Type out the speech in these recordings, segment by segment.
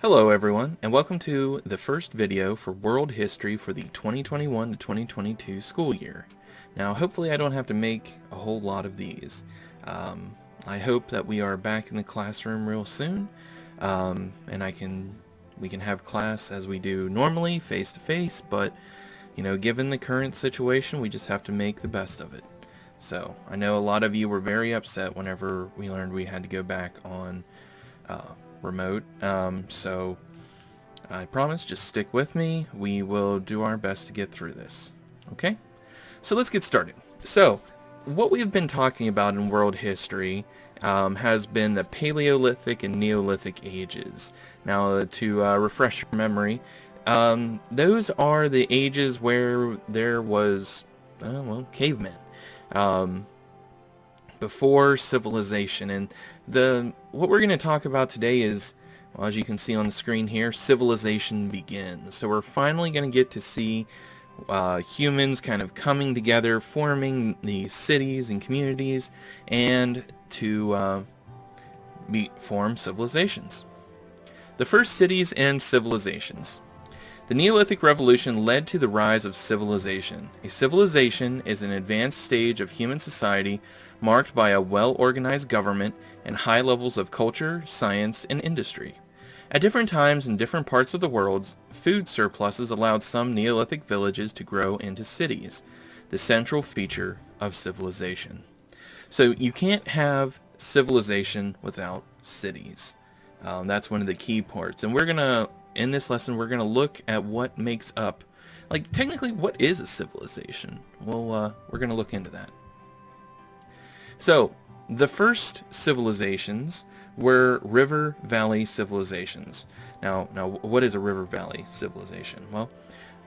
Hello everyone, and welcome to the first video for World History for the 2021 to 2022 school year. Now hopefully I don't have to make a whole lot of these. I hope that we are back in the classroom real soon, and we can have class as we do normally, face to face, but given the current situation, we just have to make the best of it. So I know a lot of you were very upset whenever we learned we had to go back on remote, so I promise, just stick with me. We will do our best to get through this. Okay? So let's get started. So what we've been talking about in world history has been the Paleolithic and Neolithic ages. Now, to refresh your memory, those are the ages where there was, cavemen. Before civilization, and what we're going to talk about today is, well, as you can see on the screen here, civilization begins. So we're finally going to get to see humans kind of coming together, forming these cities and communities, and to form civilizations. The first cities and civilizations. The Neolithic Revolution led to the rise of civilization. A civilization is an advanced stage of human society marked by a well-organized government and high levels of culture, science, and industry. At different times in different parts of the world, food surpluses allowed some Neolithic villages to grow into cities, the central feature of civilization. So you can't have civilization without cities. That's one of the key parts. And in this lesson, we're going to look at what makes up, technically, what is a civilization? Well, we're going to look into that. So, the first civilizations were river valley civilizations. Now, what is a river valley civilization? Well,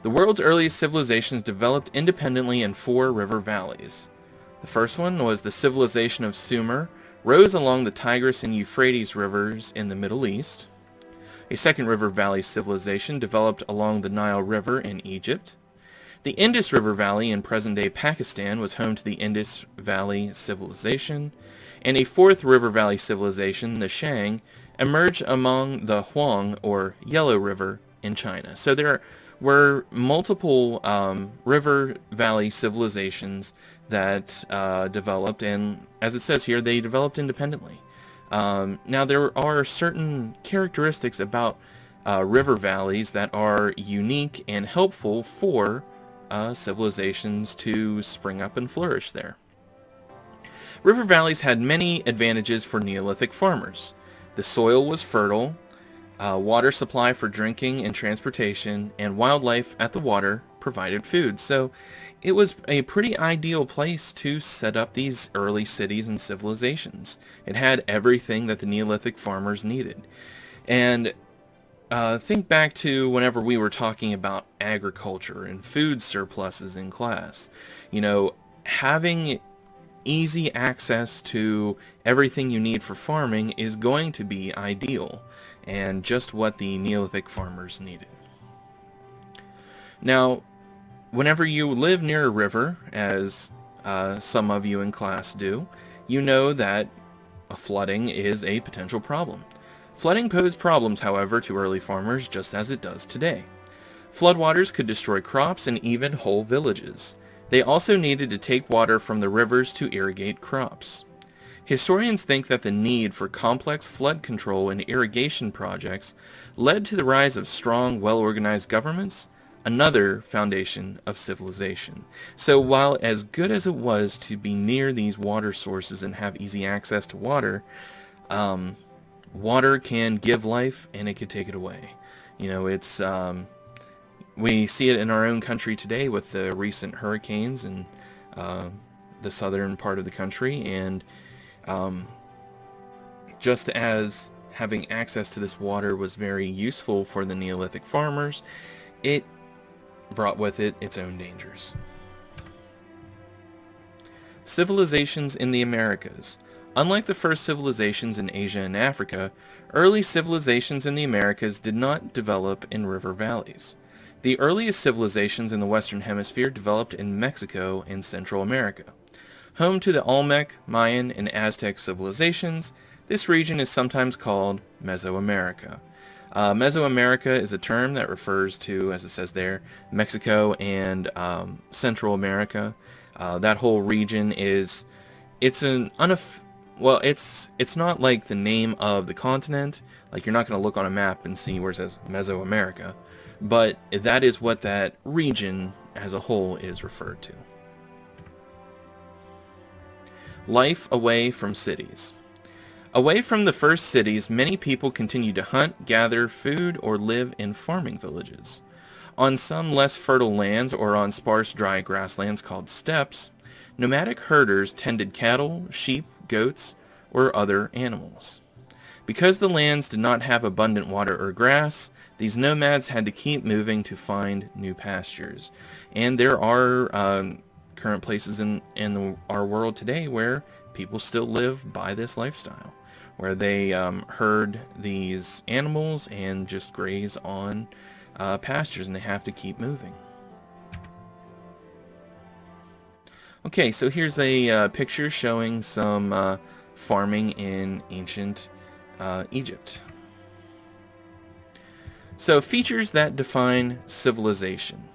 the world's earliest civilizations developed independently in 4 river valleys. The first one was the civilization of Sumer, rose along the Tigris and Euphrates rivers in the Middle East. A second river valley civilization developed along the Nile River in Egypt. The Indus River Valley in present-day Pakistan was home to the Indus Valley Civilization, and a fourth river valley civilization, the Shang, emerged among the Huang, or Yellow River, in China. So there were multiple river valley civilizations that developed, and as it says here, they developed independently. Now there are certain characteristics about river valleys that are unique and helpful for civilizations to spring up and flourish there. River valleys had many advantages for Neolithic farmers. The soil was fertile, water supply for drinking and transportation, and wildlife at the water provided food. So it was a pretty ideal place to set up these early cities and civilizations. It had everything that the Neolithic farmers needed. And think back to whenever we were talking about agriculture and food surpluses in class. Having easy access to everything you need for farming is going to be ideal, and just what the Neolithic farmers needed. Now, whenever you live near a river, as some of you in class do, you know that flooding is a potential problem. Flooding posed problems, however, to early farmers just as it does today. Floodwaters could destroy crops and even whole villages. They also needed to take water from the rivers to irrigate crops. Historians think that the need for complex flood control and irrigation projects led to the rise of strong, well-organized governments, another foundation of civilization. So while as good as it was to be near these water sources and have easy access to water, water can give life and it can take it away. We see it in our own country today with the recent hurricanes in the southern part of the country, and just as having access to this water was very useful for the Neolithic farmers, it brought with it its own dangers. Civilizations in the Americas. Unlike the first civilizations in Asia and Africa, early civilizations in the Americas did not develop in river valleys. The earliest civilizations in the Western Hemisphere developed in Mexico and Central America. Home to the Olmec, Mayan, and Aztec civilizations, this region is sometimes called Mesoamerica. Mesoamerica is a term that refers to, as it says there, Mexico and Central America. That whole region is, it's an well, it's not like the name of the continent. Like, you're not going to look on a map and see where it says Mesoamerica, but that is what that region as a whole is referred to. Life away from cities. Away from the first cities, many people continue to hunt, gather food, or live in farming villages. On some less fertile lands or on sparse dry grasslands called steppes, nomadic herders tended cattle, sheep, goats, or other animals. Because the lands did not have abundant water or grass, these nomads had to keep moving to find new pastures. And there are current places in our world today where people still live by this lifestyle, where they herd these animals and just graze on pastures, and they have to keep moving. Okay, so here's a picture showing some farming in ancient Egypt. So, features that define civilization.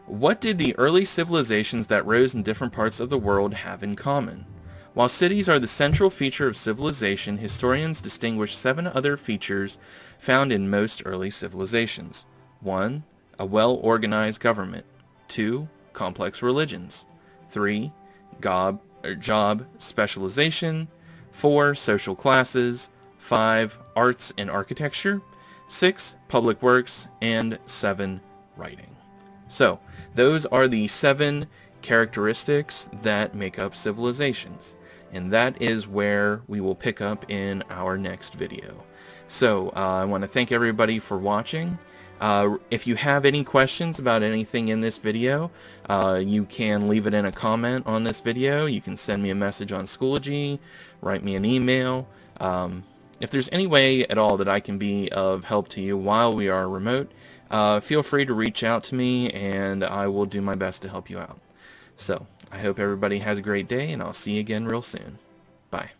What did the early civilizations that rose in different parts of the world have in common? While cities are the central feature of civilization, historians distinguish 7 other features found in most early civilizations. 1. A well-organized government. 2. Complex religions. 3. Job specialization. 4. Social classes. 5. Arts and architecture. 6. Public works. And 7. Writing. So, those are the 7 characteristics that make up civilizations. And that is where we will pick up in our next video. So, I want to thank everybody for watching. If you have any questions about anything in this video, you can leave it in a comment on this video. You can send me a message on Schoology, write me an email. If there's any way at all that I can be of help to you while we are remote, feel free to reach out to me, and I will do my best to help you out. So, I hope everybody has a great day, and I'll see you again real soon. Bye.